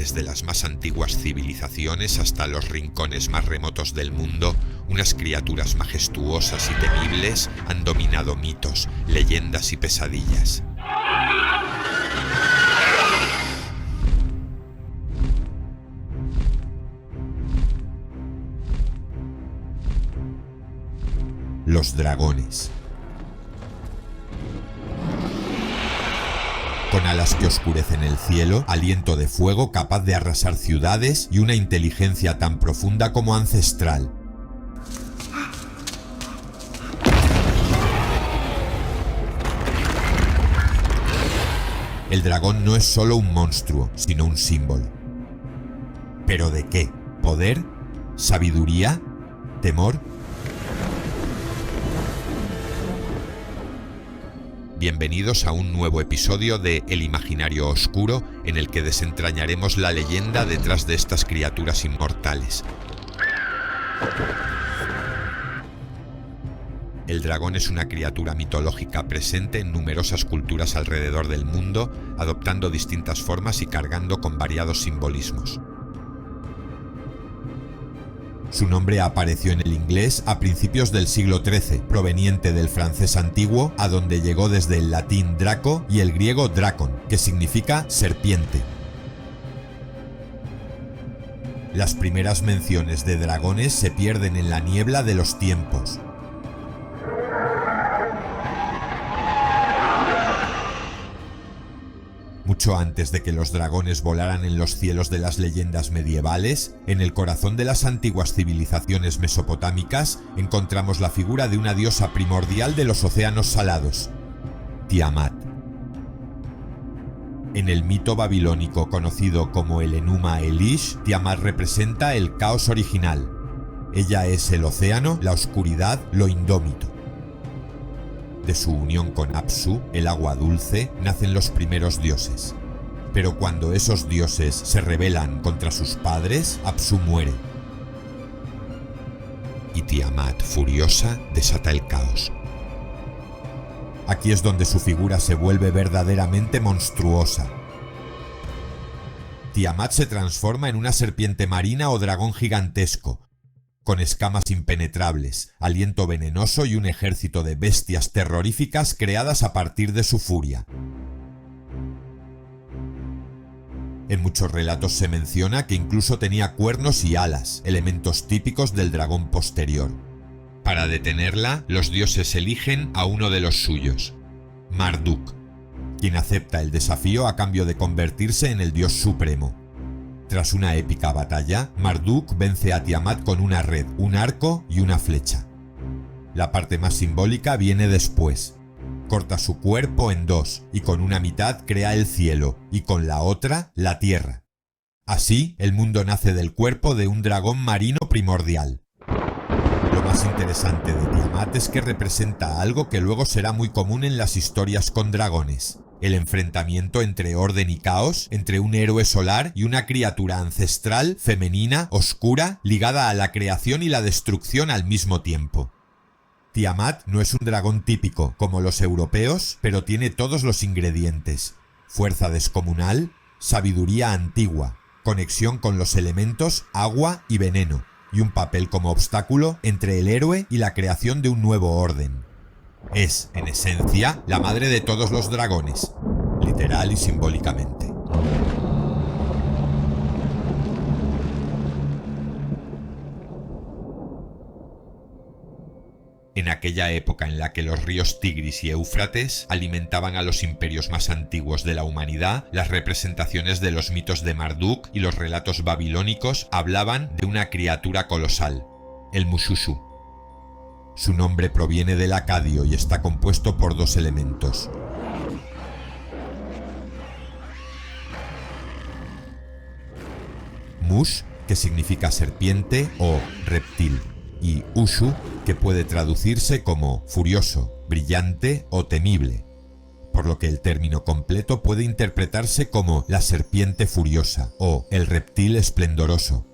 Desde las más antiguas civilizaciones hasta los rincones más remotos del mundo, unas criaturas majestuosas y temibles han dominado mitos, leyendas y pesadillas. Los dragones. Con alas que oscurecen el cielo, aliento de fuego capaz de arrasar ciudades y una inteligencia tan profunda como ancestral. El dragón no es solo un monstruo, sino un símbolo. ¿Pero de qué? ¿Poder? ¿Sabiduría? ¿Temor? Bienvenidos a un nuevo episodio de El Imaginario Oscuro, en el que desentrañaremos la leyenda detrás de estas criaturas inmortales. El dragón es una criatura mitológica presente en numerosas culturas alrededor del mundo, adoptando distintas formas y cargando con variados simbolismos. Su nombre apareció en el inglés a principios del siglo XIII, proveniente del francés antiguo, a donde llegó desde el latín draco y el griego drakon, que significa serpiente. Las primeras menciones de dragones se pierden en la niebla de los tiempos. Mucho antes de que los dragones volaran en los cielos de las leyendas medievales, en el corazón de las antiguas civilizaciones mesopotámicas encontramos la figura de una diosa primordial de los océanos salados, Tiamat. En el mito babilónico conocido como el Enuma Elish, Tiamat representa el caos original. Ella es el océano, la oscuridad, lo indómito. De su unión con Apsu, el agua dulce, nacen los primeros dioses. Pero cuando esos dioses se rebelan contra sus padres, Apsu muere. Y Tiamat, furiosa, desata el caos. Aquí es donde su figura se vuelve verdaderamente monstruosa. Tiamat se transforma en una serpiente marina o dragón gigantesco, con escamas impenetrables, aliento venenoso y un ejército de bestias terroríficas creadas a partir de su furia. En muchos relatos se menciona que incluso tenía cuernos y alas, elementos típicos del dragón posterior. Para detenerla, los dioses eligen a uno de los suyos, Marduk, quien acepta el desafío a cambio de convertirse en el dios supremo. Tras una épica batalla, Marduk vence a Tiamat con una red, un arco y una flecha. La parte más simbólica viene después. Corta su cuerpo en dos y con una mitad crea el cielo y con la otra la tierra. Así, el mundo nace del cuerpo de un dragón marino primordial. Lo más interesante de Tiamat es que representa algo que luego será muy común en las historias con dragones: el enfrentamiento entre orden y caos, entre un héroe solar y una criatura ancestral, femenina, oscura, ligada a la creación y la destrucción al mismo tiempo. Tiamat no es un dragón típico, como los europeos, pero tiene todos los ingredientes: fuerza descomunal, sabiduría antigua, conexión con los elementos agua y veneno, y un papel como obstáculo entre el héroe y la creación de un nuevo orden. Es, en esencia, la madre de todos los dragones, literal y simbólicamente. En aquella época en la que los ríos Tigris y Éufrates alimentaban a los imperios más antiguos de la humanidad, las representaciones de los mitos de Marduk y los relatos babilónicos hablaban de una criatura colosal, el Mushushu. Su nombre proviene del acadio y está compuesto por dos elementos: Mush, que significa serpiente o reptil, y Ushu, que puede traducirse como furioso, brillante o temible, por lo que el término completo puede interpretarse como la serpiente furiosa o el reptil esplendoroso.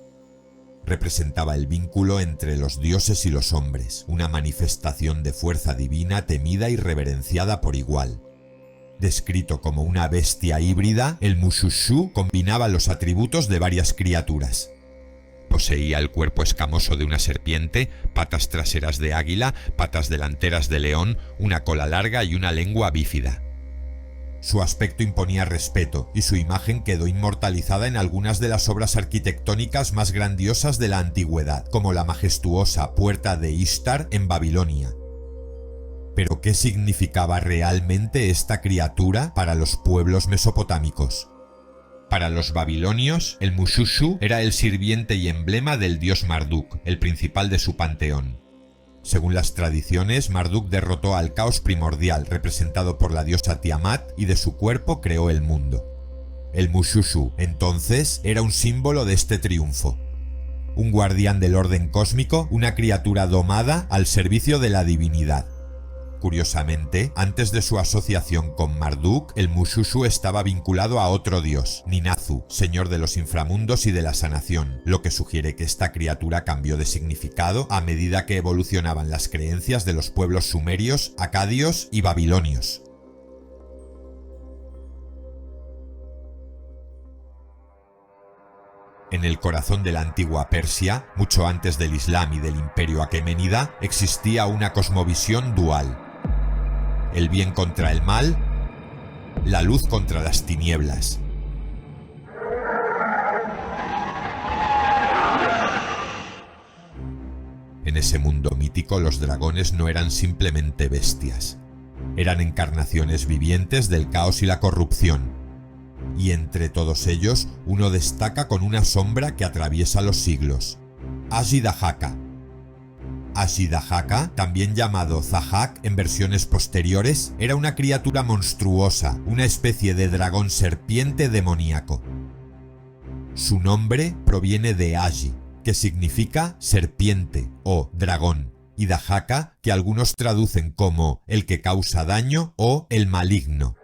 Representaba el vínculo entre los dioses y los hombres, una manifestación de fuerza divina temida y reverenciada por igual. Descrito como una bestia híbrida, el Mushushu combinaba los atributos de varias criaturas. Poseía el cuerpo escamoso de una serpiente, patas traseras de águila, patas delanteras de león, una cola larga y una lengua bífida. Su aspecto imponía respeto, y su imagen quedó inmortalizada en algunas de las obras arquitectónicas más grandiosas de la antigüedad, como la majestuosa Puerta de Ishtar en Babilonia. ¿Pero qué significaba realmente esta criatura para los pueblos mesopotámicos? Para los babilonios, el Mushushu era el sirviente y emblema del dios Marduk, el principal de su panteón. Según las tradiciones, Marduk derrotó al caos primordial, representado por la diosa Tiamat, y de su cuerpo creó el mundo. El Mushushu, entonces, era un símbolo de este triunfo. Un guardián del orden cósmico, una criatura domada al servicio de la divinidad. Curiosamente, antes de su asociación con Marduk, el Mushushu estaba vinculado a otro dios, Ninazu, señor de los inframundos y de la sanación, lo que sugiere que esta criatura cambió de significado a medida que evolucionaban las creencias de los pueblos sumerios, acadios y babilonios. En el corazón de la antigua Persia, mucho antes del Islam y del imperio aqueménida, existía una cosmovisión dual. El bien contra el mal, la luz contra las tinieblas. En ese mundo mítico, los dragones no eran simplemente bestias. Eran encarnaciones vivientes del caos y la corrupción. Y entre todos ellos, uno destaca con una sombra que atraviesa los siglos: Ajidahaka. Ajidahaka, también llamado Zahak en versiones posteriores, era una criatura monstruosa, una especie de dragón serpiente demoníaco. Su nombre proviene de Aji, que significa serpiente o dragón, y Dahaka, que algunos traducen como el que causa daño o el maligno.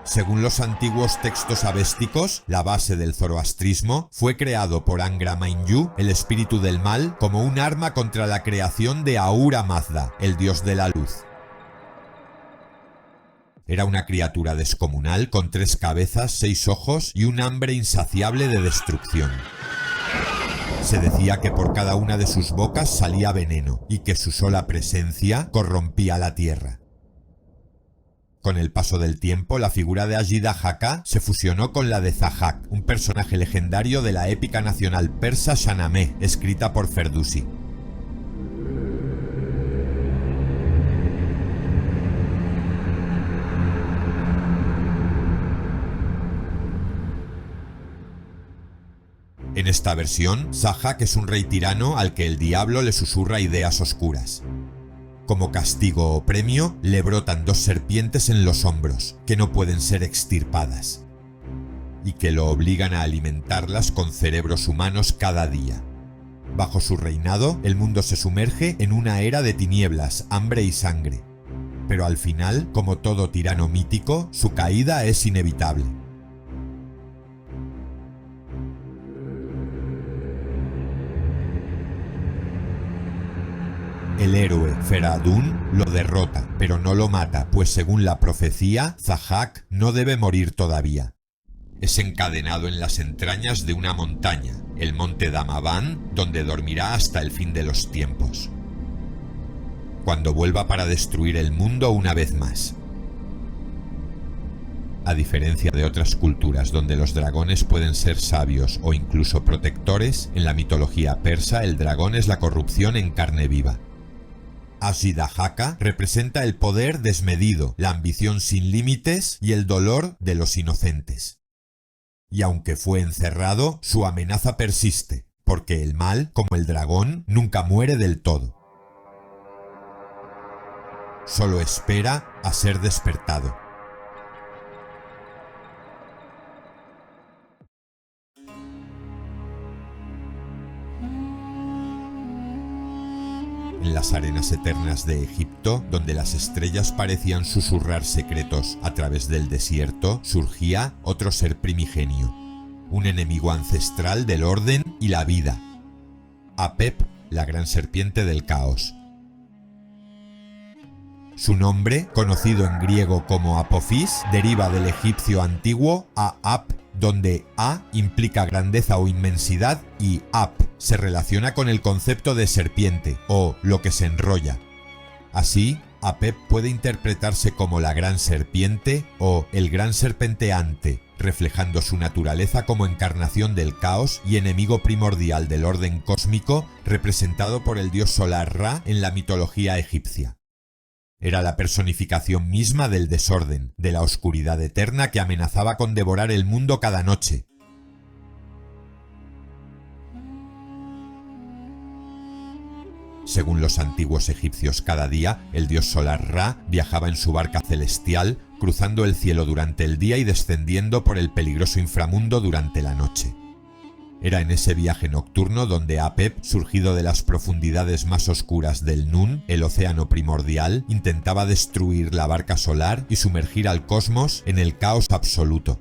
Según los antiguos textos avésticos, la base del zoroastrismo fue creado por Angra Mainyu, el espíritu del mal, como un arma contra la creación de Ahura Mazda, el dios de la luz. Era una criatura descomunal con 3 cabezas, 6 ojos y un hambre insaciable de destrucción. Se decía que por cada una de sus bocas salía veneno y que su sola presencia corrompía la tierra. Con el paso del tiempo, la figura de Ajidahaka se fusionó con la de Zahak, un personaje legendario de la épica nacional persa Shahnameh, escrita por Ferdowsi. En esta versión, Zahak es un rey tirano al que el diablo le susurra ideas oscuras. Como castigo o premio, le brotan 2 serpientes en los hombros, que no pueden ser extirpadas, y que lo obligan a alimentarlas con cerebros humanos cada día. Bajo su reinado, el mundo se sumerge en una era de tinieblas, hambre y sangre. Pero al final, como todo tirano mítico, su caída es inevitable. El héroe Feradun lo derrota, pero no lo mata, pues según la profecía, Zahak no debe morir todavía. Es encadenado en las entrañas de una montaña, el monte Damavand, donde dormirá hasta el fin de los tiempos, cuando vuelva para destruir el mundo una vez más. A diferencia de otras culturas donde los dragones pueden ser sabios o incluso protectores, en la mitología persa el dragón es la corrupción en carne viva. Ajidahaka representa el poder desmedido, la ambición sin límites y el dolor de los inocentes. Y aunque fue encerrado, su amenaza persiste, porque el mal, como el dragón, nunca muere del todo. Solo espera a ser despertado. En las arenas eternas de Egipto, donde las estrellas parecían susurrar secretos a través del desierto, surgía otro ser primigenio, un enemigo ancestral del orden y la vida: Apep, la gran serpiente del caos. Su nombre, conocido en griego como Apophis, deriva del egipcio antiguo A-Ap, donde A implica grandeza o inmensidad y Ap se relaciona con el concepto de serpiente o lo que se enrolla. Así, Apep puede interpretarse como la gran serpiente o el gran serpenteante, reflejando su naturaleza como encarnación del caos y enemigo primordial del orden cósmico, representado por el dios solar Ra en la mitología egipcia. Era la personificación misma del desorden, de la oscuridad eterna que amenazaba con devorar el mundo cada noche. Según los antiguos egipcios, cada día el dios solar Ra viajaba en su barca celestial, cruzando el cielo durante el día y descendiendo por el peligroso inframundo durante la noche. Era en ese viaje nocturno donde Apep, surgido de las profundidades más oscuras del Nun, el océano primordial, intentaba destruir la barca solar y sumergir al cosmos en el caos absoluto.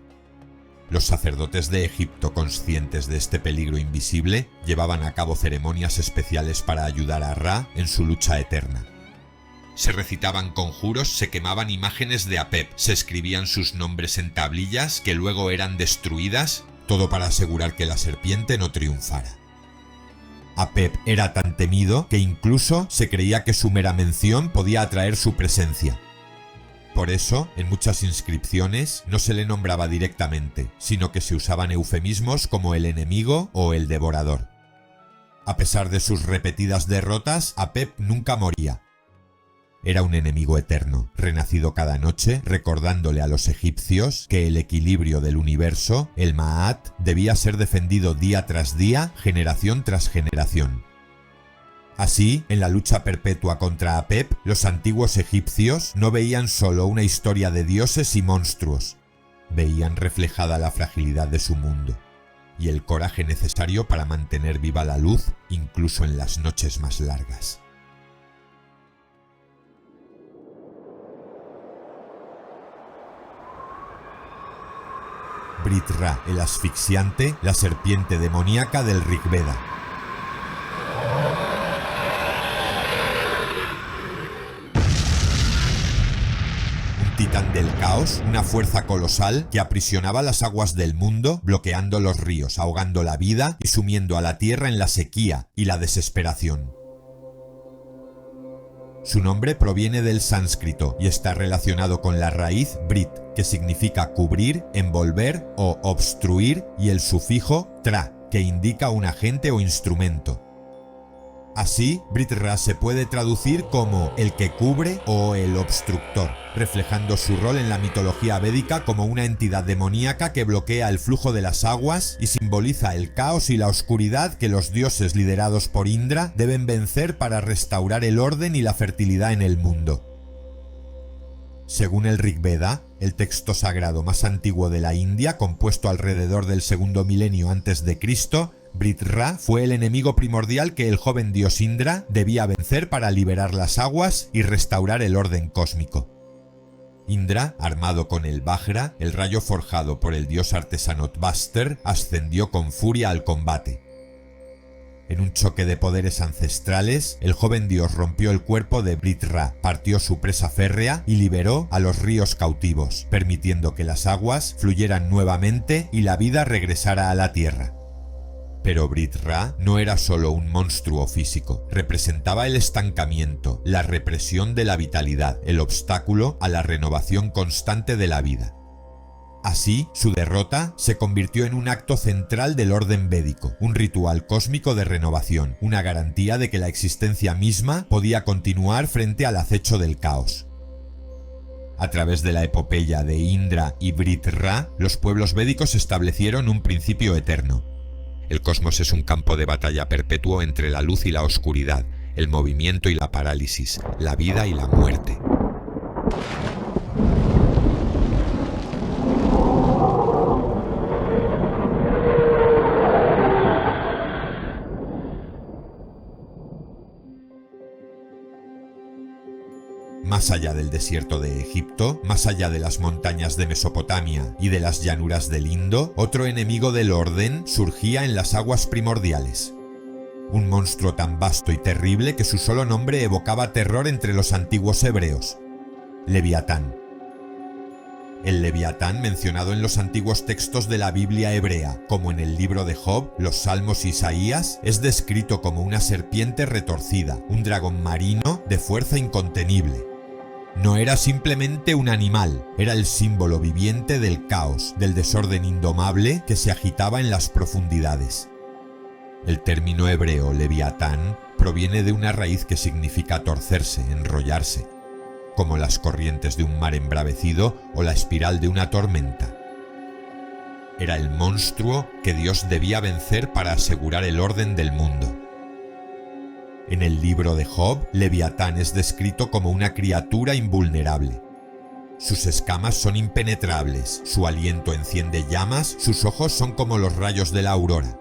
Los sacerdotes de Egipto, conscientes de este peligro invisible, llevaban a cabo ceremonias especiales para ayudar a Ra en su lucha eterna. Se recitaban conjuros, se quemaban imágenes de Apep, se escribían sus nombres en tablillas que luego eran destruidas, todo para asegurar que la serpiente no triunfara. Apep era tan temido que incluso se creía que su mera mención podía atraer su presencia. Por eso, en muchas inscripciones no se le nombraba directamente, sino que se usaban eufemismos como el enemigo o el devorador. A pesar de sus repetidas derrotas, Apep nunca moría. Era un enemigo eterno, renacido cada noche, recordándole a los egipcios que el equilibrio del universo, el Ma'at, debía ser defendido día tras día, generación tras generación. Así, en la lucha perpetua contra Apep, los antiguos egipcios no veían solo una historia de dioses y monstruos, veían reflejada la fragilidad de su mundo y el coraje necesario para mantener viva la luz incluso en las noches más largas. Brit Ra, el asfixiante, la serpiente demoníaca del Rig Veda. Titán del caos, una fuerza colosal que aprisionaba las aguas del mundo, bloqueando los ríos, ahogando la vida y sumiendo a la tierra en la sequía y la desesperación. Su nombre proviene del sánscrito y está relacionado con la raíz Brit, que significa cubrir, envolver o obstruir, y el sufijo tra, que indica un agente o instrumento. Así, Brit Ra se puede traducir como el que cubre o el obstructor, reflejando su rol en la mitología védica como una entidad demoníaca que bloquea el flujo de las aguas y simboliza el caos y la oscuridad que los dioses liderados por Indra deben vencer para restaurar el orden y la fertilidad en el mundo. Según el Rig Veda, el texto sagrado más antiguo de la India, compuesto alrededor del segundo milenio antes de Cristo, Brit Ra fue el enemigo primordial que el joven dios Indra debía vencer para liberar las aguas y restaurar el orden cósmico. Indra, armado con el Vajra, el rayo forjado por el dios artesano Tvaster, ascendió con furia al combate. En un choque de poderes ancestrales, el joven dios rompió el cuerpo de Brit Ra, partió su presa férrea y liberó a los ríos cautivos, permitiendo que las aguas fluyeran nuevamente y la vida regresara a la tierra. Pero Brit Ra no era solo un monstruo físico, representaba el estancamiento, la represión de la vitalidad, el obstáculo a la renovación constante de la vida. Así, su derrota se convirtió en un acto central del orden védico, un ritual cósmico de renovación, una garantía de que la existencia misma podía continuar frente al acecho del caos. A través de la epopeya de Indra y Brit Ra, los pueblos védicos establecieron un principio eterno. El cosmos es un campo de batalla perpetuo entre la luz y la oscuridad, el movimiento y la parálisis, la vida y la muerte. Más allá del desierto de Egipto, más allá de las montañas de Mesopotamia y de las llanuras del Indo, otro enemigo del orden surgía en las aguas primordiales. Un monstruo tan vasto y terrible que su solo nombre evocaba terror entre los antiguos hebreos. Leviatán. El Leviatán, mencionado en los antiguos textos de la Biblia hebrea, como en el libro de Job, los Salmos y Isaías, es descrito como una serpiente retorcida, un dragón marino de fuerza incontenible. No era simplemente un animal, era el símbolo viviente del caos, del desorden indomable que se agitaba en las profundidades. El término hebreo Leviatán proviene de una raíz que significa torcerse, enrollarse, como las corrientes de un mar embravecido o la espiral de una tormenta. Era el monstruo que Dios debía vencer para asegurar el orden del mundo. En el libro de Job, Leviatán es descrito como una criatura invulnerable. Sus escamas son impenetrables, su aliento enciende llamas, sus ojos son como los rayos de la aurora.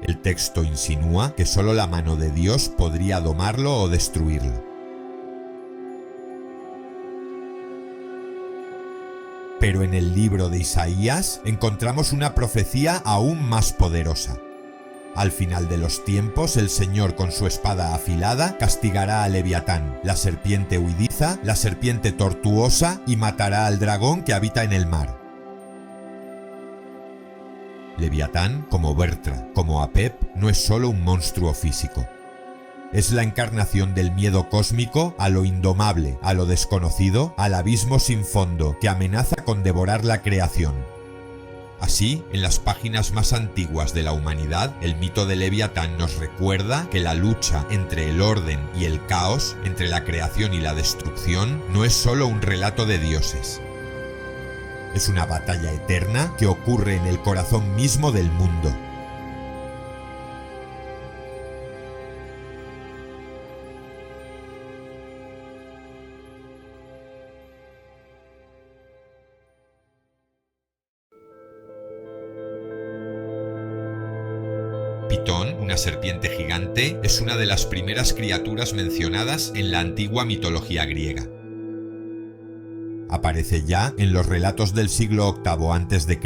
El texto insinúa que solo la mano de Dios podría domarlo o destruirlo. Pero en el libro de Isaías encontramos una profecía aún más poderosa. Al final de los tiempos, el Señor con su espada afilada castigará a Leviatán, la serpiente huidiza, la serpiente tortuosa, y matará al dragón que habita en el mar. Leviatán, como Bertra, como Apep, no es solo un monstruo físico. Es la encarnación del miedo cósmico a lo indomable, a lo desconocido, al abismo sin fondo que amenaza con devorar la creación. Así, en las páginas más antiguas de la humanidad, el mito de Leviatán nos recuerda que la lucha entre el orden y el caos, entre la creación y la destrucción, no es solo un relato de dioses. Es una batalla eterna que ocurre en el corazón mismo del mundo. Pitón, una serpiente gigante, es una de las primeras criaturas mencionadas en la antigua mitología griega. Aparece ya en los relatos del siglo VIII a.C.,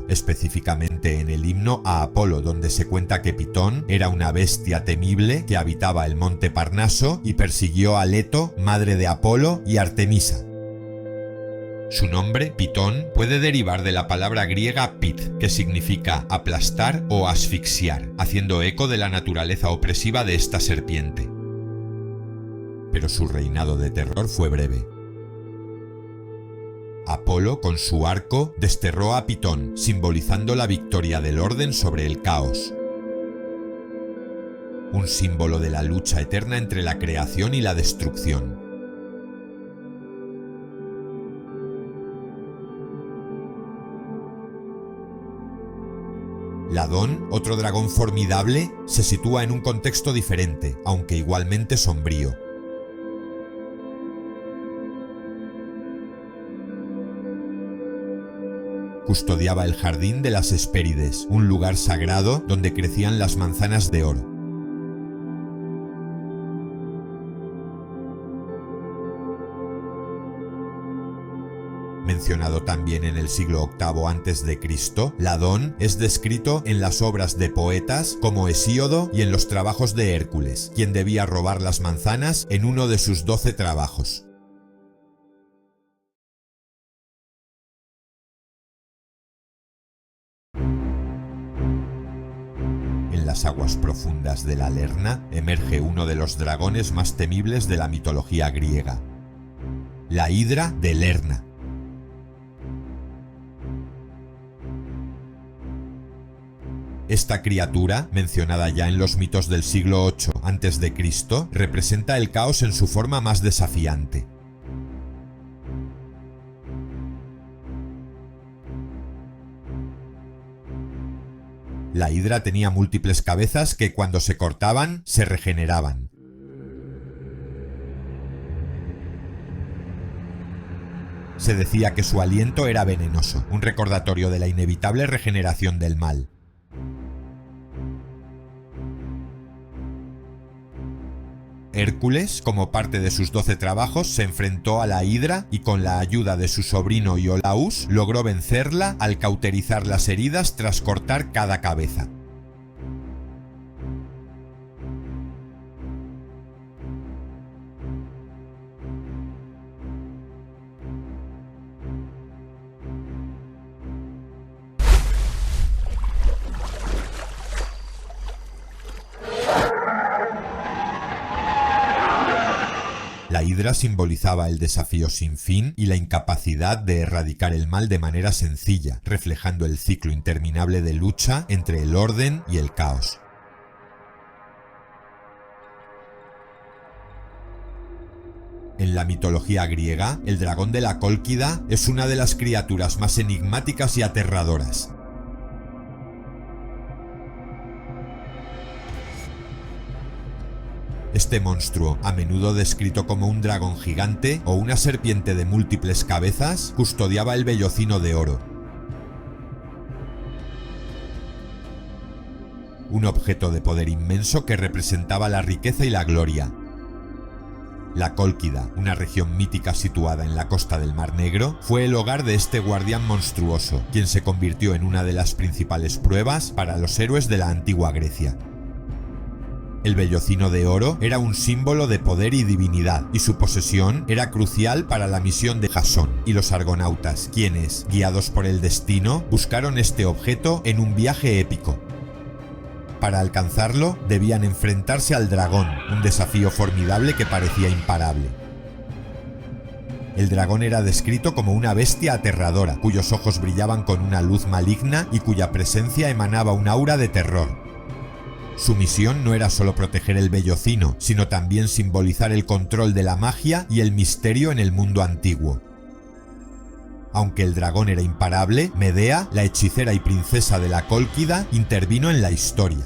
específicamente en el himno a Apolo, donde se cuenta que Pitón era una bestia temible que habitaba el monte Parnaso y persiguió a Leto, madre de Apolo, y Artemisa. Su nombre, Pitón, puede derivar de la palabra griega pit, que significa aplastar o asfixiar, haciendo eco de la naturaleza opresiva de esta serpiente. Pero su reinado de terror fue breve. Apolo, con su arco, desterró a Pitón, simbolizando la victoria del orden sobre el caos. Un símbolo de la lucha eterna entre la creación y la destrucción. Ladón, otro dragón formidable, se sitúa en un contexto diferente, aunque igualmente sombrío. Custodiaba el jardín de las Hespérides, un lugar sagrado donde crecían las manzanas de oro. Mencionado también en el siglo VIII a.C., Ladón es descrito en las obras de poetas como Hesíodo y en los trabajos de Hércules, quien debía robar las manzanas en uno de sus 12 trabajos. En las aguas profundas de la Lerna emerge uno de los dragones más temibles de la mitología griega, la Hidra de Lerna. Esta criatura, mencionada ya en los mitos del siglo VIII a.C., representa el caos en su forma más desafiante. La hidra tenía múltiples cabezas que cuando se cortaban, se regeneraban. Se decía que su aliento era venenoso, un recordatorio de la inevitable regeneración del mal. Hércules, como parte de sus 12 trabajos, se enfrentó a la hidra y con la ayuda de su sobrino Iolaus logró vencerla al cauterizar las heridas tras cortar cada cabeza. La hidra simbolizaba el desafío sin fin y la incapacidad de erradicar el mal de manera sencilla, reflejando el ciclo interminable de lucha entre el orden y el caos. En la mitología griega, el dragón de la Cólquida es una de las criaturas más enigmáticas y aterradoras. Este monstruo, a menudo descrito como un dragón gigante o una serpiente de múltiples cabezas, custodiaba el vellocino de oro. Un objeto de poder inmenso que representaba la riqueza y la gloria. La Cólquida, una región mítica situada en la costa del Mar Negro, fue el hogar de este guardián monstruoso, quien se convirtió en una de las principales pruebas para los héroes de la antigua Grecia. El vellocino de oro era un símbolo de poder y divinidad, y su posesión era crucial para la misión de Jasón y los argonautas, quienes, guiados por el destino, buscaron este objeto en un viaje épico. Para alcanzarlo, debían enfrentarse al dragón, un desafío formidable que parecía imparable. El dragón era descrito como una bestia aterradora, cuyos ojos brillaban con una luz maligna y cuya presencia emanaba un aura de terror. Su misión no era solo proteger el vellocino, sino también simbolizar el control de la magia y el misterio en el mundo antiguo. Aunque el dragón era imparable, Medea, la hechicera y princesa de la Cólquida, intervino en la historia.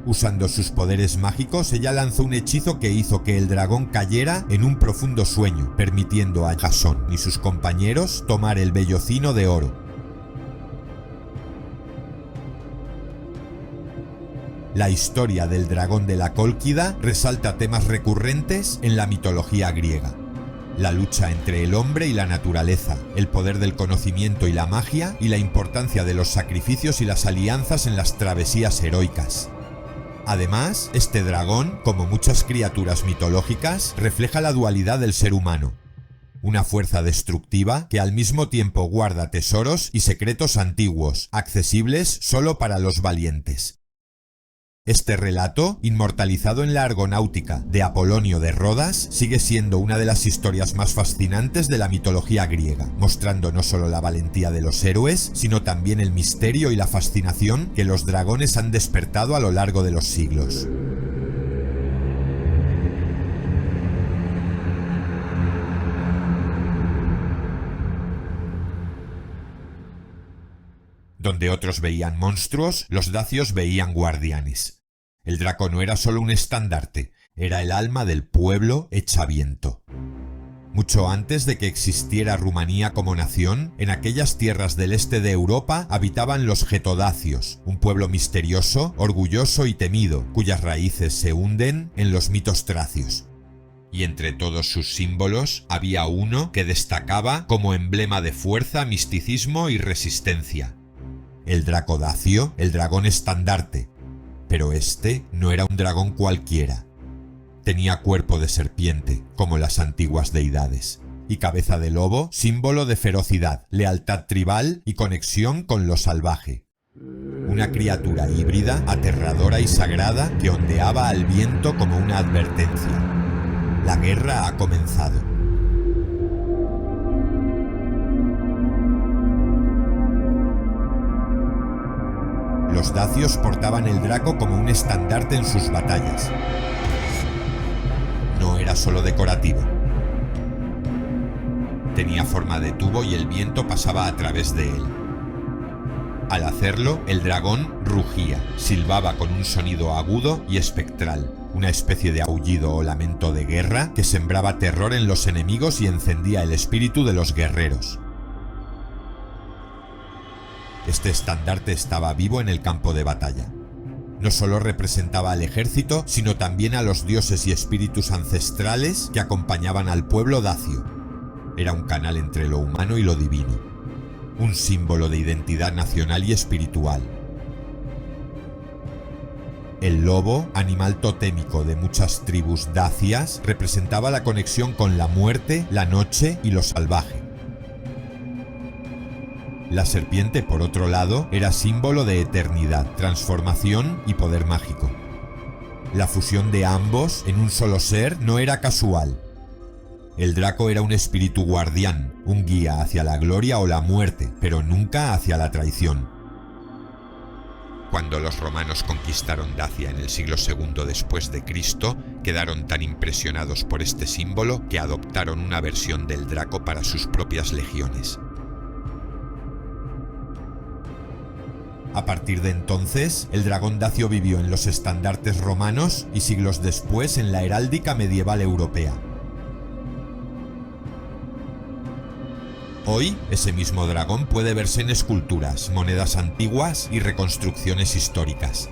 Usando sus poderes mágicos, ella lanzó un hechizo que hizo que el dragón cayera en un profundo sueño, permitiendo a Jasón y sus compañeros tomar el vellocino de oro. La historia del dragón de la Cólquida resalta temas recurrentes en la mitología griega. La lucha entre el hombre y la naturaleza, el poder del conocimiento y la magia, y la importancia de los sacrificios y las alianzas en las travesías heroicas. Además, este dragón, como muchas criaturas mitológicas, refleja la dualidad del ser humano. Una fuerza destructiva que al mismo tiempo guarda tesoros y secretos antiguos, accesibles solo para los valientes. Este relato, inmortalizado en la Argonáutica de Apolonio de Rodas, sigue siendo una de las historias más fascinantes de la mitología griega, mostrando no solo la valentía de los héroes, sino también el misterio y la fascinación que los dragones han despertado a lo largo de los siglos. Donde otros veían monstruos, los dacios veían guardianes. El Draco no era solo un estandarte, era el alma del pueblo hecha viento. Mucho antes de que existiera Rumanía como nación, en aquellas tierras del este de Europa habitaban los getodacios, un pueblo misterioso, orgulloso y temido, cuyas raíces se hunden en los mitos tracios. Y entre todos sus símbolos había uno que destacaba como emblema de fuerza, misticismo y resistencia. El Draco dacio, el dragón estandarte. Pero este no era un dragón cualquiera. Tenía cuerpo de serpiente, como las antiguas deidades, y cabeza de lobo, símbolo de ferocidad, lealtad tribal y conexión con lo salvaje. Una criatura híbrida, aterradora y sagrada que ondeaba al viento como una advertencia. La guerra ha comenzado. Los dacios portaban el Draco como un estandarte en sus batallas. No era solo decorativo. Tenía forma de tubo y el viento pasaba a través de él. Al hacerlo, el dragón rugía, silbaba con un sonido agudo y espectral, una especie de aullido o lamento de guerra que sembraba terror en los enemigos y encendía el espíritu de los guerreros. Este estandarte estaba vivo en el campo de batalla. No solo representaba al ejército, sino también a los dioses y espíritus ancestrales que acompañaban al pueblo dacio. Era un canal entre lo humano y lo divino, un símbolo de identidad nacional y espiritual. El lobo, animal totémico de muchas tribus dacias, representaba la conexión con la muerte, la noche y lo salvaje. La serpiente, por otro lado, era símbolo de eternidad, transformación y poder mágico. La fusión de ambos en un solo ser no era casual. El Draco era un espíritu guardián, un guía hacia la gloria o la muerte, pero nunca hacia la traición. Cuando los romanos conquistaron Dacia en el siglo II después de Cristo, quedaron tan impresionados por este símbolo que adoptaron una versión del Draco para sus propias legiones. A partir de entonces, el dragón dacio vivió en los estandartes romanos y siglos después en la heráldica medieval europea. Hoy, ese mismo dragón puede verse en esculturas, monedas antiguas y reconstrucciones históricas.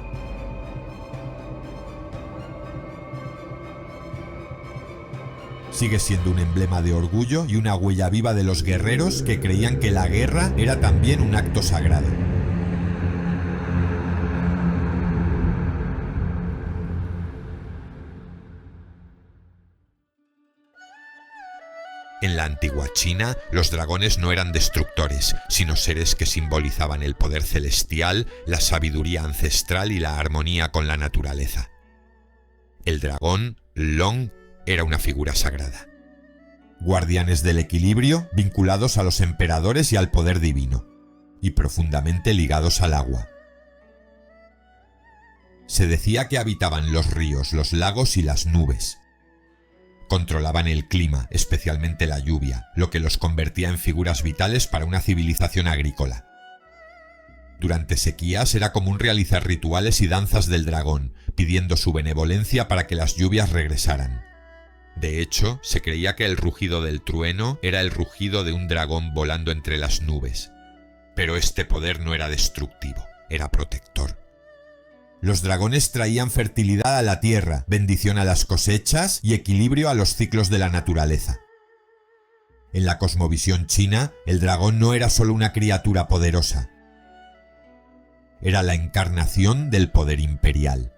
Sigue siendo un emblema de orgullo y una huella viva de los guerreros que creían que la guerra era también un acto sagrado. En la antigua China, los dragones no eran destructores, sino seres que simbolizaban el poder celestial, la sabiduría ancestral y la armonía con la naturaleza. El dragón, Long, era una figura sagrada. Guardianes del equilibrio, vinculados a los emperadores y al poder divino, y profundamente ligados al agua. Se decía que habitaban los ríos, los lagos y las nubes. Controlaban el clima, especialmente la lluvia, lo que los convertía en figuras vitales para una civilización agrícola. Durante sequías era común realizar rituales y danzas del dragón, pidiendo su benevolencia para que las lluvias regresaran. De hecho, se creía que el rugido del trueno era el rugido de un dragón volando entre las nubes. Pero este poder no era destructivo, era protector. Los dragones traían fertilidad a la tierra, bendición a las cosechas y equilibrio a los ciclos de la naturaleza. En la cosmovisión china, el dragón no era solo una criatura poderosa. Era la encarnación del poder imperial.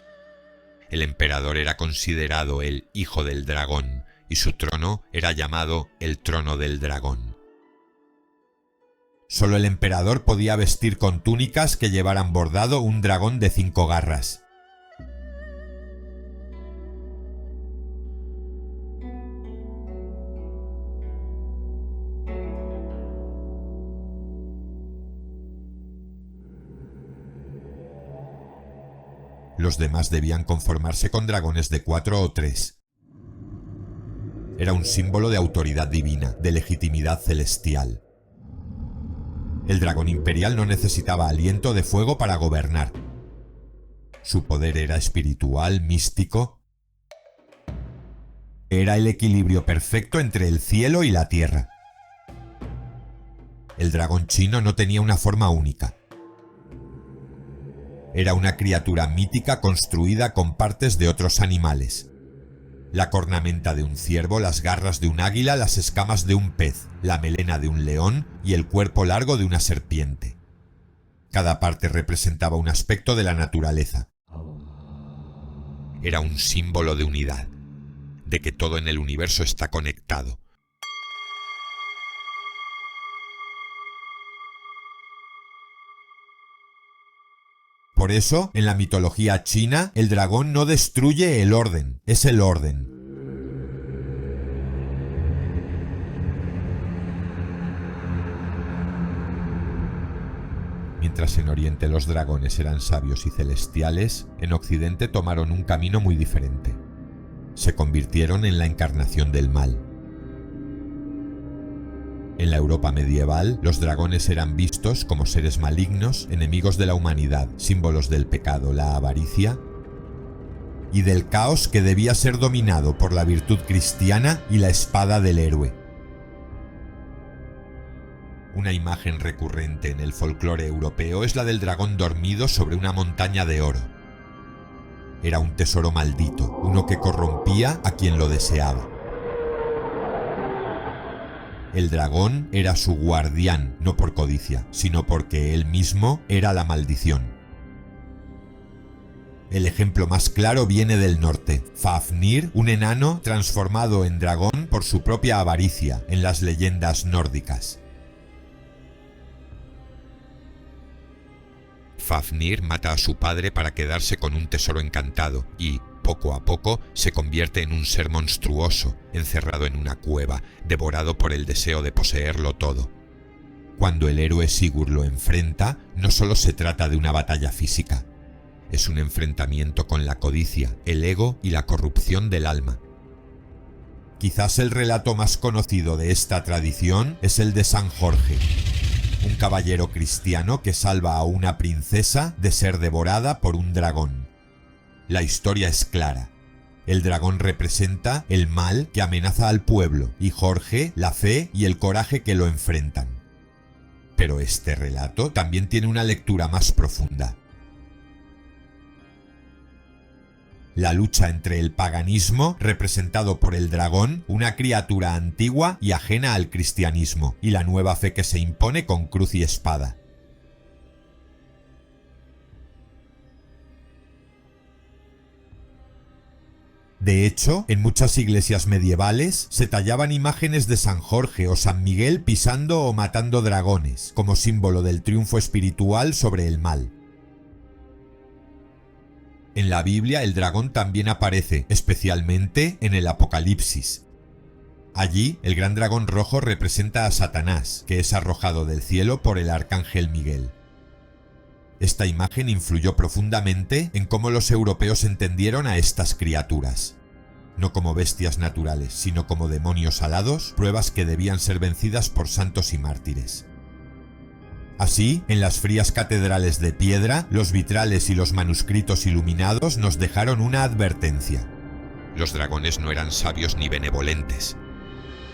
El emperador era considerado el hijo del dragón y su trono era llamado el trono del dragón. Solo el emperador podía vestir con túnicas que llevaran bordado un dragón de 5 garras. Los demás debían conformarse con dragones de 4 o 3. Era un símbolo de autoridad divina, de legitimidad celestial. El dragón imperial no necesitaba aliento de fuego para gobernar. Su poder era espiritual, místico. Era el equilibrio perfecto entre el cielo y la tierra. El dragón chino no tenía una forma única. Era una criatura mítica construida con partes de otros animales. La cornamenta de un ciervo, las garras de un águila, las escamas de un pez, la melena de un león y el cuerpo largo de una serpiente. Cada parte representaba un aspecto de la naturaleza. Era un símbolo de unidad, de que todo en el universo está conectado. Por eso, en la mitología china, el dragón no destruye el orden, es el orden. Mientras en Oriente los dragones eran sabios y celestiales, en Occidente tomaron un camino muy diferente. Se convirtieron en la encarnación del mal. En la Europa medieval, los dragones eran vistos como seres malignos, enemigos de la humanidad, símbolos del pecado, la avaricia y del caos que debía ser dominado por la virtud cristiana y la espada del héroe. Una imagen recurrente en el folclore europeo es la del dragón dormido sobre una montaña de oro. Era un tesoro maldito, uno que corrompía a quien lo deseaba. El dragón era su guardián, no por codicia, sino porque él mismo era la maldición. El ejemplo más claro viene del norte. Fafnir, un enano transformado en dragón por su propia avaricia en las leyendas nórdicas. Fafnir mata a su padre para quedarse con un tesoro encantado y, poco a poco se convierte en un ser monstruoso, encerrado en una cueva, devorado por el deseo de poseerlo todo. Cuando el héroe Sigurd lo enfrenta, no solo se trata de una batalla física, es un enfrentamiento con la codicia, el ego y la corrupción del alma. Quizás el relato más conocido de esta tradición es el de San Jorge, un caballero cristiano que salva a una princesa de ser devorada por un dragón. La historia es clara. El dragón representa el mal que amenaza al pueblo y Jorge la fe y el coraje que lo enfrentan. Pero este relato también tiene una lectura más profunda. La lucha entre el paganismo, representado por el dragón, una criatura antigua y ajena al cristianismo, y la nueva fe que se impone con cruz y espada. De hecho, en muchas iglesias medievales se tallaban imágenes de San Jorge o San Miguel pisando o matando dragones, como símbolo del triunfo espiritual sobre el mal. En la Biblia el dragón también aparece, especialmente en el Apocalipsis. Allí, el gran dragón rojo representa a Satanás, que es arrojado del cielo por el arcángel Miguel. Esta imagen influyó profundamente en cómo los europeos entendieron a estas criaturas. No como bestias naturales, sino como demonios alados, pruebas que debían ser vencidas por santos y mártires. Así, en las frías catedrales de piedra, los vitrales y los manuscritos iluminados nos dejaron una advertencia. Los dragones no eran sabios ni benevolentes.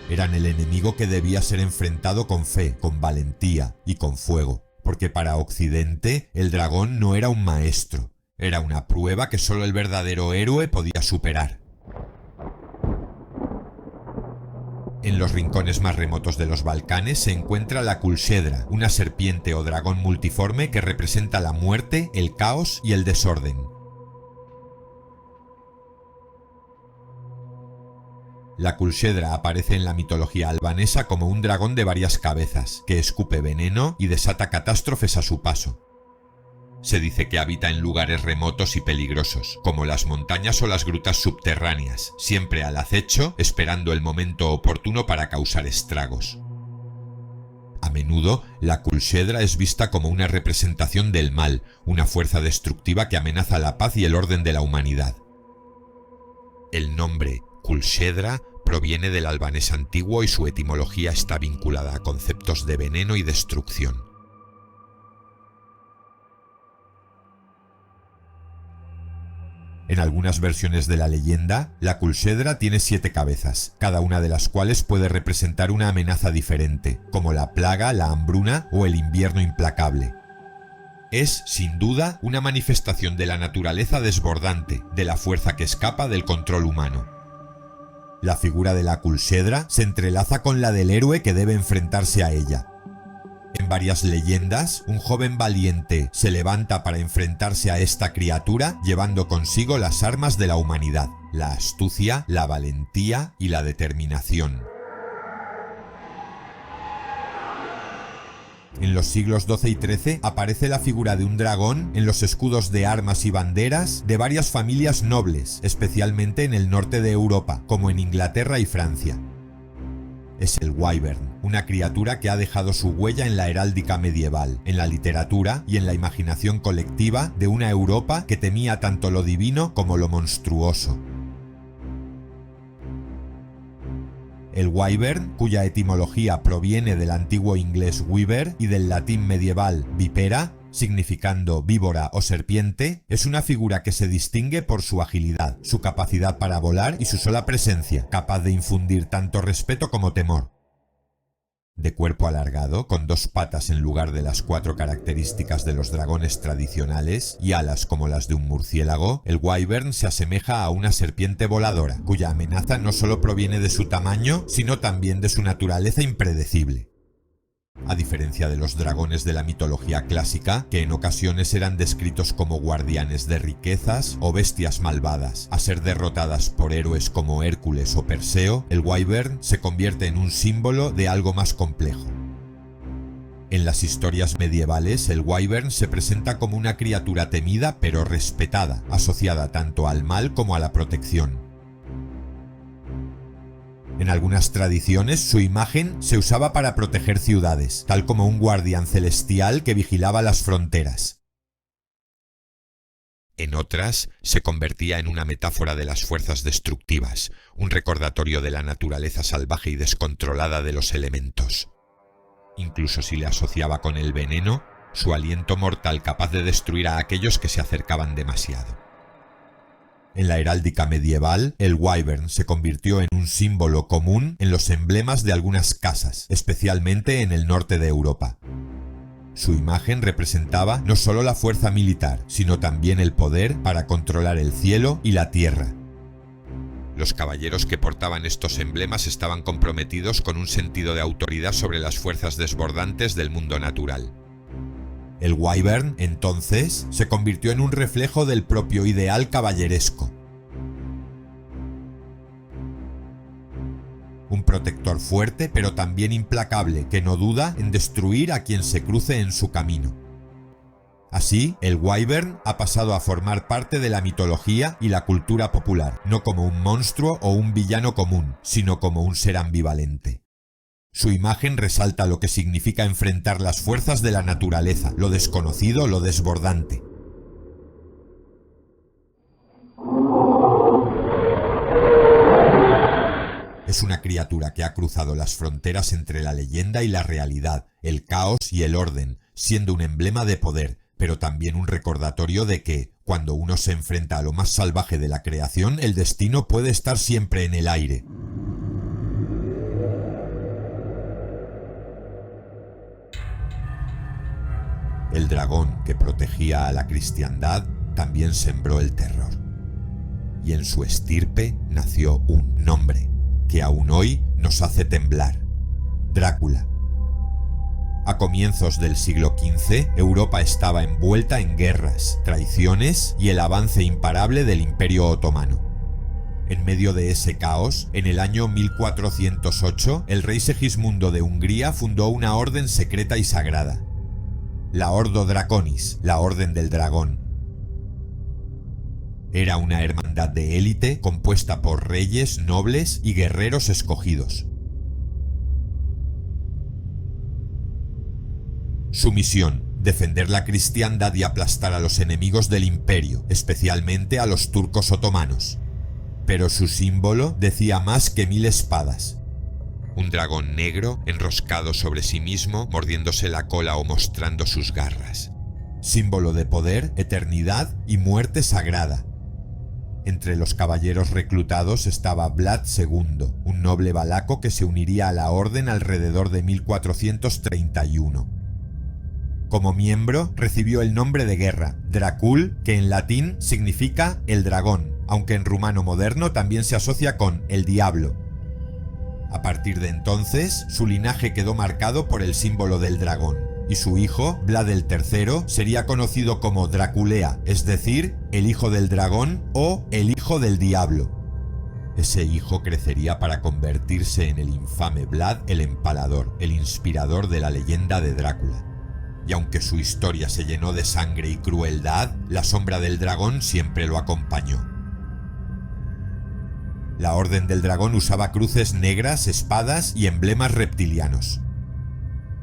Eran el enemigo que debía ser enfrentado con fe, con valentía y con fuego. Porque para Occidente el dragón no era un maestro, era una prueba que solo el verdadero héroe podía superar. En los rincones más remotos de los Balcanes se encuentra la Kulchedra, una serpiente o dragón multiforme que representa la muerte, el caos y el desorden. La Kulchedra aparece en la mitología albanesa como un dragón de varias cabezas, que escupe veneno y desata catástrofes a su paso. Se dice que habita en lugares remotos y peligrosos, como las montañas o las grutas subterráneas, siempre al acecho, esperando el momento oportuno para causar estragos. A menudo, la Kulchedra es vista como una representación del mal, una fuerza destructiva que amenaza la paz y el orden de la humanidad. El nombre Kulchedra proviene del albanés antiguo y su etimología está vinculada a conceptos de veneno y destrucción. En algunas versiones de la leyenda, la Kulchedra tiene 7 cabezas, cada una de las cuales puede representar una amenaza diferente, como la plaga, la hambruna o el invierno implacable. Es, sin duda, una manifestación de la naturaleza desbordante, de la fuerza que escapa del control humano. La figura de la Kulchedra se entrelaza con la del héroe que debe enfrentarse a ella. En varias leyendas, un joven valiente se levanta para enfrentarse a esta criatura llevando consigo las armas de la humanidad, la astucia, la valentía y la determinación. En los siglos XII y XIII aparece la figura de un dragón en los escudos de armas y banderas de varias familias nobles, especialmente en el norte de Europa, como en Inglaterra y Francia. Es el Wyvern, una criatura que ha dejado su huella en la heráldica medieval, en la literatura y en la imaginación colectiva de una Europa que temía tanto lo divino como lo monstruoso. El Wyvern, cuya etimología proviene del antiguo inglés weaver y del latín medieval vipera, significando víbora o serpiente, es una figura que se distingue por su agilidad, su capacidad para volar y su sola presencia, capaz de infundir tanto respeto como temor. De cuerpo alargado, con 2 patas en lugar de las 4 características de los dragones tradicionales y alas como las de un murciélago, el Wyvern se asemeja a una serpiente voladora, cuya amenaza no solo proviene de su tamaño, sino también de su naturaleza impredecible. A diferencia de los dragones de la mitología clásica, que en ocasiones eran descritos como guardianes de riquezas o bestias malvadas, a ser derrotadas por héroes como Hércules o Perseo, el Wyvern se convierte en un símbolo de algo más complejo. En las historias medievales, el wyvern se presenta como una criatura temida pero respetada, asociada tanto al mal como a la protección. En algunas tradiciones, su imagen se usaba para proteger ciudades, tal como un guardián celestial que vigilaba las fronteras. En otras, se convertía en una metáfora de las fuerzas destructivas, un recordatorio de la naturaleza salvaje y descontrolada de los elementos. Incluso si le asociaba con el veneno, su aliento mortal capaz de destruir a aquellos que se acercaban demasiado. En la heráldica medieval, el wyvern se convirtió en un símbolo común en los emblemas de algunas casas, especialmente en el norte de Europa. Su imagen representaba no solo la fuerza militar, sino también el poder para controlar el cielo y la tierra. Los caballeros que portaban estos emblemas estaban comprometidos con un sentido de autoridad sobre las fuerzas desbordantes del mundo natural. El wyvern, entonces, se convirtió en un reflejo del propio ideal caballeresco. Un protector fuerte, pero también implacable, que no duda en destruir a quien se cruce en su camino. Así, el wyvern ha pasado a formar parte de la mitología y la cultura popular, no como un monstruo o un villano común, sino como un ser ambivalente. Su imagen resalta lo que significa enfrentar las fuerzas de la naturaleza, lo desconocido, lo desbordante. Es una criatura que ha cruzado las fronteras entre la leyenda y la realidad, el caos y el orden, siendo un emblema de poder, pero también un recordatorio de que, cuando uno se enfrenta a lo más salvaje de la creación, el destino puede estar siempre en el aire. El dragón que protegía a la cristiandad también sembró el terror. Y en su estirpe nació un nombre que aún hoy nos hace temblar: Drácula. A comienzos del siglo XV, Europa estaba envuelta en guerras, traiciones y el avance imparable del Imperio Otomano. En medio de ese caos, en el año 1408, el rey Segismundo de Hungría fundó una orden secreta y sagrada: la Ordo Draconis, la Orden del Dragón. Era una hermandad de élite compuesta por reyes, nobles y guerreros escogidos. Su misión: defender la cristiandad y aplastar a los enemigos del imperio, especialmente a los turcos otomanos. Pero su símbolo decía más que 1000 espadas. Un dragón negro enroscado sobre sí mismo, mordiéndose la cola o mostrando sus garras. Símbolo de poder, eternidad y muerte sagrada. Entre los caballeros reclutados estaba Vlad II, un noble valaco que se uniría a la orden alrededor de 1431. Como miembro, recibió el nombre de guerra, Dracul, que en latín significa el dragón, aunque en rumano moderno también se asocia con el diablo. A partir de entonces, su linaje quedó marcado por el símbolo del dragón, y su hijo, Vlad el III, sería conocido como Draculea, es decir, el hijo del dragón o el hijo del diablo. Ese hijo crecería para convertirse en el infame Vlad el Empalador, el inspirador de la leyenda de Drácula. Y aunque su historia se llenó de sangre y crueldad, la sombra del dragón siempre lo acompañó. La Orden del Dragón usaba cruces negras, espadas y emblemas reptilianos.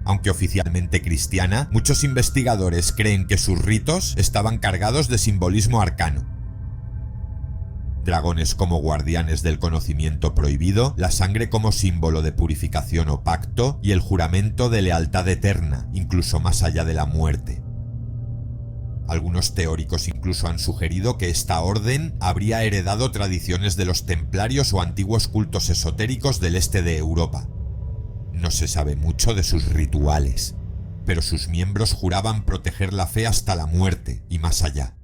Aunque oficialmente cristiana, muchos investigadores creen que sus ritos estaban cargados de simbolismo arcano. Dragones como guardianes del conocimiento prohibido, la sangre como símbolo de purificación o pacto y el juramento de lealtad eterna, incluso más allá de la muerte. Algunos teóricos incluso han sugerido que esta orden habría heredado tradiciones de los templarios o antiguos cultos esotéricos del este de Europa. No se sabe mucho de sus rituales, pero sus miembros juraban proteger la fe hasta la muerte y más allá.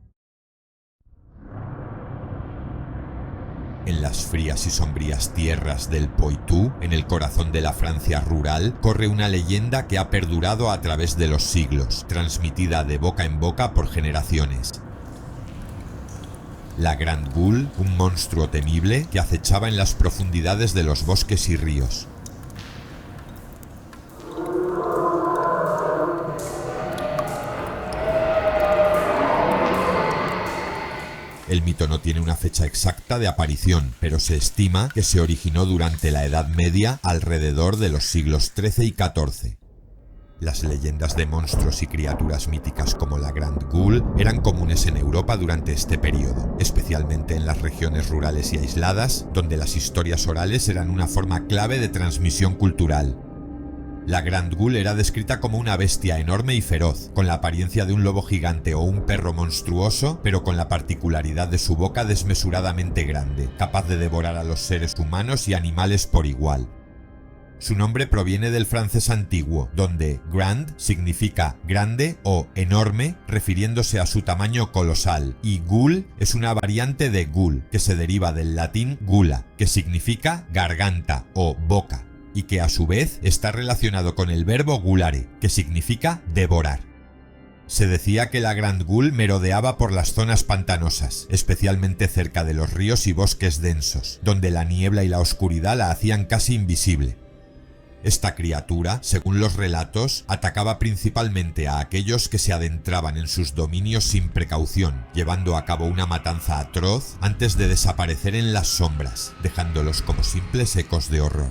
En las frías y sombrías tierras del Poitou, en el corazón de la Francia rural, corre una leyenda que ha perdurado a través de los siglos, transmitida de boca en boca por generaciones. La Grande Boule, un monstruo temible que acechaba en las profundidades de los bosques y ríos. El mito no tiene una fecha exacta de aparición, pero se estima que se originó durante la Edad Media alrededor de los siglos XIII y XIV. Las leyendas de monstruos y criaturas míticas como la Grand Ghoul eran comunes en Europa durante este periodo, especialmente en las regiones rurales y aisladas, donde las historias orales eran una forma clave de transmisión cultural. La Grand Ghoul era descrita como una bestia enorme y feroz, con la apariencia de un lobo gigante o un perro monstruoso, pero con la particularidad de su boca desmesuradamente grande, capaz de devorar a los seres humanos y animales por igual. Su nombre proviene del francés antiguo, donde grand significa grande o enorme, refiriéndose a su tamaño colosal, y ghoul es una variante de ghoul, que se deriva del latín gula, que significa garganta o boca, y que a su vez está relacionado con el verbo gulare, que significa devorar. Se decía que la Grand Ghoul merodeaba por las zonas pantanosas, especialmente cerca de los ríos y bosques densos, donde la niebla y la oscuridad la hacían casi invisible. Esta criatura, según los relatos, atacaba principalmente a aquellos que se adentraban en sus dominios sin precaución, llevando a cabo una matanza atroz antes de desaparecer en las sombras, dejándolos como simples ecos de horror.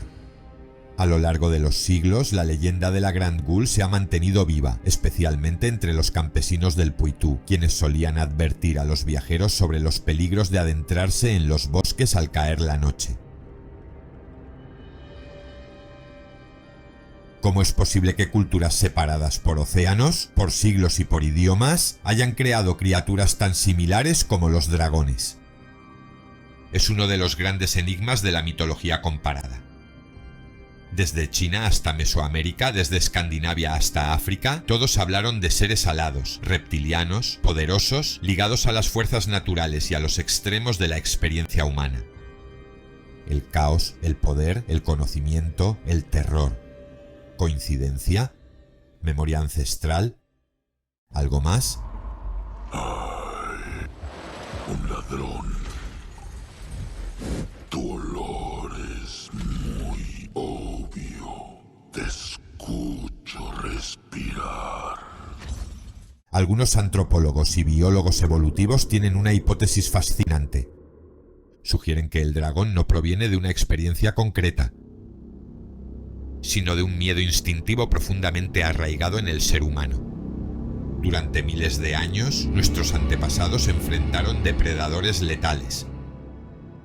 A lo largo de los siglos, la leyenda de la Grand Ghoul se ha mantenido viva, especialmente entre los campesinos del Poitou, quienes solían advertir a los viajeros sobre los peligros de adentrarse en los bosques al caer la noche. ¿Cómo es posible que culturas separadas por océanos, por siglos y por idiomas hayan creado criaturas tan similares como los dragones? Es uno de los grandes enigmas de la mitología comparada. Desde China hasta Mesoamérica, desde Escandinavia hasta África, todos hablaron de seres alados, reptilianos, poderosos, ligados a las fuerzas naturales y a los extremos de la experiencia humana. El caos, el poder, el conocimiento, el terror. ¿Coincidencia? ¿Memoria ancestral? ¿Algo más? ¡Ay! Un ladrón. Tu olor es muy obvio. Te escucho respirar. Algunos antropólogos y biólogos evolutivos tienen una hipótesis fascinante. Sugieren que el dragón no proviene de una experiencia concreta, sino de un miedo instintivo profundamente arraigado en el ser humano. Durante miles de años, nuestros antepasados se enfrentaron depredadores letales.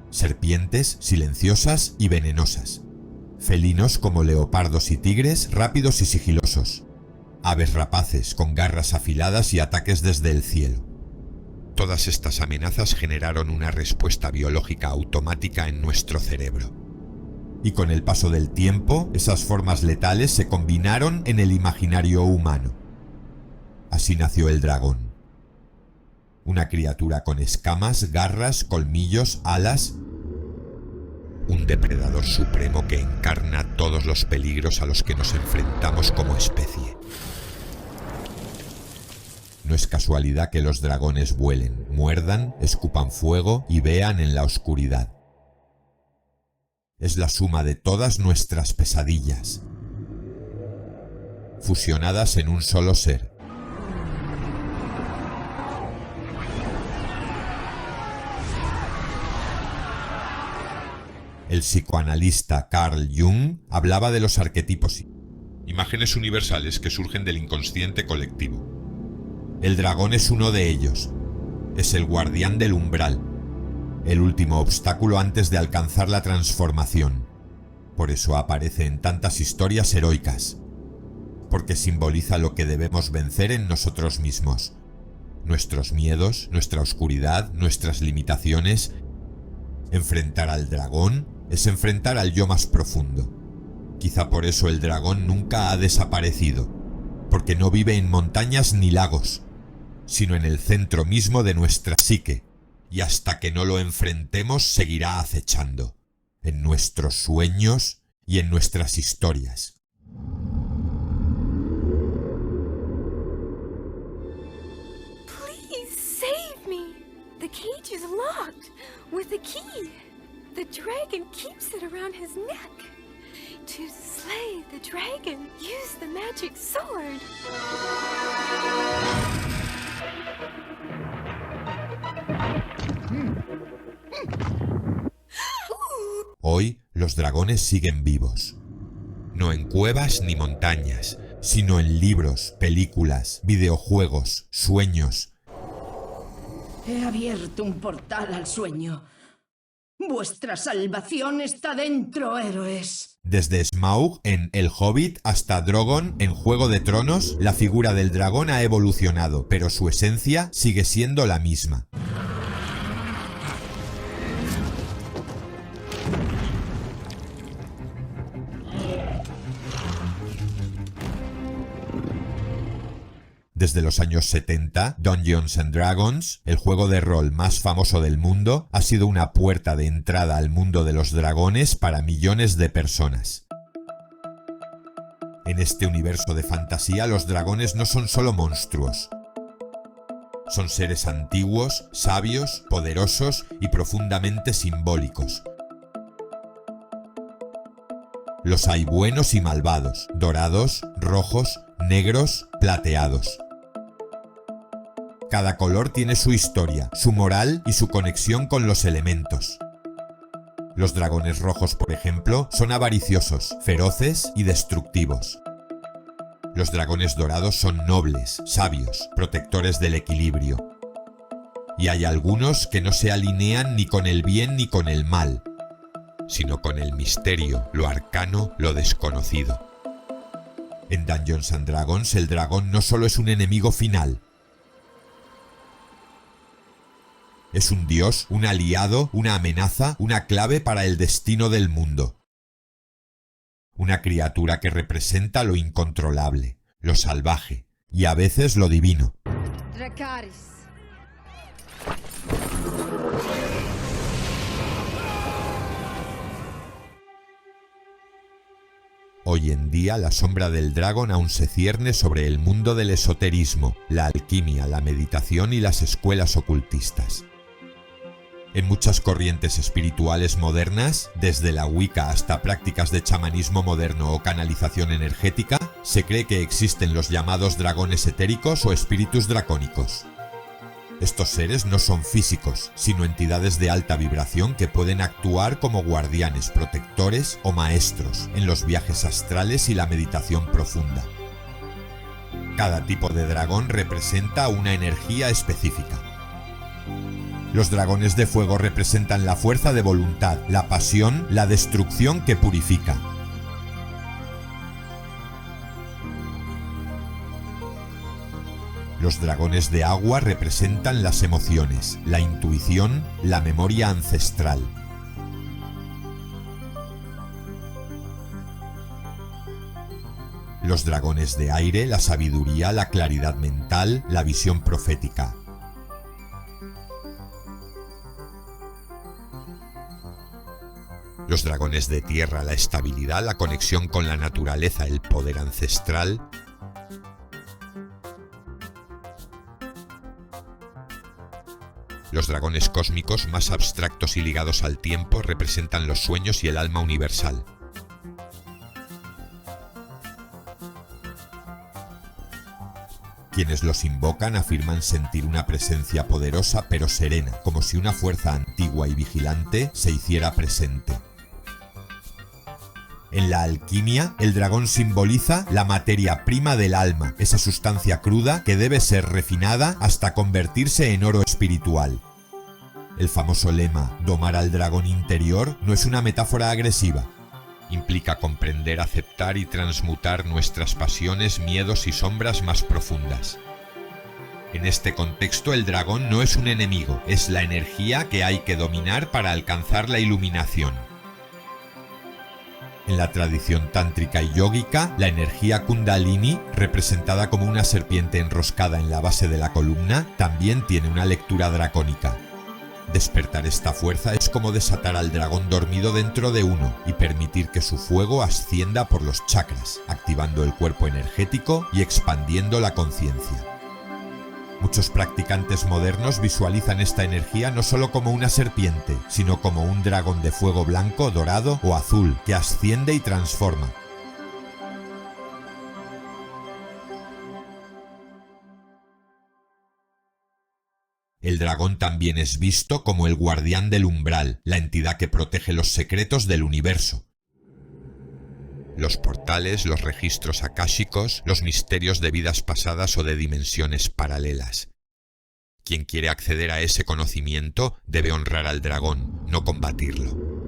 Serpientes silenciosas y venenosas. Felinos como leopardos y tigres rápidos y sigilosos. Aves rapaces con garras afiladas y ataques desde el cielo. Todas estas amenazas generaron una respuesta biológica automática en nuestro cerebro. Y con el paso del tiempo, esas formas letales se combinaron en el imaginario humano. Así nació el dragón. Una criatura con escamas, garras, colmillos, alas. Un depredador supremo que encarna todos los peligros a los que nos enfrentamos como especie. No es casualidad que los dragones vuelen, muerdan, escupan fuego y vean en la oscuridad. Es la suma de todas nuestras pesadillas, fusionadas en un solo ser. El psicoanalista Carl Jung hablaba de los arquetipos, imágenes universales que surgen del inconsciente colectivo. El dragón es uno de ellos. Es el guardián del umbral, el último obstáculo antes de alcanzar la transformación. Por eso aparece en tantas historias heroicas, porque simboliza lo que debemos vencer en nosotros mismos. Nuestros miedos, nuestra oscuridad, nuestras limitaciones. Enfrentar al dragón es enfrentar al yo más profundo. Quizá por eso el dragón nunca ha desaparecido, porque no vive en montañas ni lagos, sino en el centro mismo de nuestra psique, y hasta que no lo enfrentemos seguirá acechando, en nuestros sueños y en nuestras historias. Please save me! The cage is locked with a key. The dragon keeps it around his neck. To slay the dragon, use the magic sword. Hoy los dragones siguen vivos. No en cuevas ni montañas, sino en libros, películas, videojuegos, sueños. He abierto un portal al sueño. Vuestra salvación está dentro, héroes. Desde Smaug en El Hobbit hasta Drogon en Juego de Tronos, la figura del dragón ha evolucionado, pero su esencia sigue siendo la misma. Desde los años 70, Dungeons & Dragons, el juego de rol más famoso del mundo, ha sido una puerta de entrada al mundo de los dragones para millones de personas. En este universo de fantasía, los dragones no son solo monstruos. Son seres antiguos, sabios, poderosos y profundamente simbólicos. Los hay buenos y malvados, dorados, rojos, negros, plateados. Cada color tiene su historia, su moral y su conexión con los elementos. Los dragones rojos, por ejemplo, son avariciosos, feroces y destructivos. Los dragones dorados son nobles, sabios, protectores del equilibrio. Y hay algunos que no se alinean ni con el bien ni con el mal, sino con el misterio, lo arcano, lo desconocido. En Dungeons & Dragons, el dragón no solo es un enemigo final. Es un dios, un aliado, una amenaza, una clave para el destino del mundo. Una criatura que representa lo incontrolable, lo salvaje y a veces lo divino. Dracarys. Hoy en día la sombra del dragón aún se cierne sobre el mundo del esoterismo, la alquimia, la meditación y las escuelas ocultistas. En muchas corrientes espirituales modernas, desde la Wicca hasta prácticas de chamanismo moderno o canalización energética, se cree que existen los llamados dragones etéricos o espíritus dracónicos. Estos seres no son físicos, sino entidades de alta vibración que pueden actuar como guardianes, protectores o maestros en los viajes astrales y la meditación profunda. Cada tipo de dragón representa una energía específica. Los dragones de fuego representan la fuerza de voluntad, la pasión, la destrucción que purifica. Los dragones de agua representan las emociones, la intuición, la memoria ancestral. Los dragones de aire, la sabiduría, la claridad mental, la visión profética. Los dragones de tierra, la estabilidad, la conexión con la naturaleza, el poder ancestral. Los dragones cósmicos más abstractos y ligados al tiempo representan los sueños y el alma universal. Quienes los invocan afirman sentir una presencia poderosa pero serena, como si una fuerza antigua y vigilante se hiciera presente. En la alquimia, el dragón simboliza la materia prima del alma, esa sustancia cruda que debe ser refinada hasta convertirse en oro espiritual. El famoso lema, domar al dragón interior, no es una metáfora agresiva. Implica comprender, aceptar y transmutar nuestras pasiones, miedos y sombras más profundas. En este contexto, el dragón no es un enemigo, es la energía que hay que dominar para alcanzar la iluminación. En la tradición tántrica y yógica, la energía kundalini, representada como una serpiente enroscada en la base de la columna, también tiene una lectura dracónica. Despertar esta fuerza es como desatar al dragón dormido dentro de uno y permitir que su fuego ascienda por los chakras, activando el cuerpo energético y expandiendo la conciencia. Muchos practicantes modernos visualizan esta energía no solo como una serpiente, sino como un dragón de fuego blanco, dorado o azul que asciende y transforma. El dragón también es visto como el guardián del umbral, la entidad que protege los secretos del universo. Los portales, los registros akáshicos, los misterios de vidas pasadas o de dimensiones paralelas. Quien quiere acceder a ese conocimiento debe honrar al dragón, no combatirlo.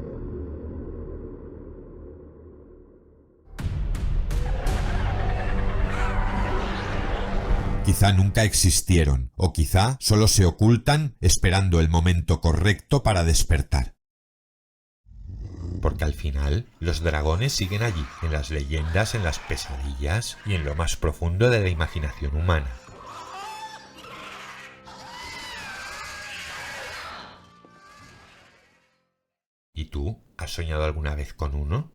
Quizá nunca existieron, o quizá solo se ocultan esperando el momento correcto para despertar. Porque al final, los dragones siguen allí, en las leyendas, en las pesadillas y en lo más profundo de la imaginación humana. ¿Y tú? ¿Has soñado alguna vez con uno?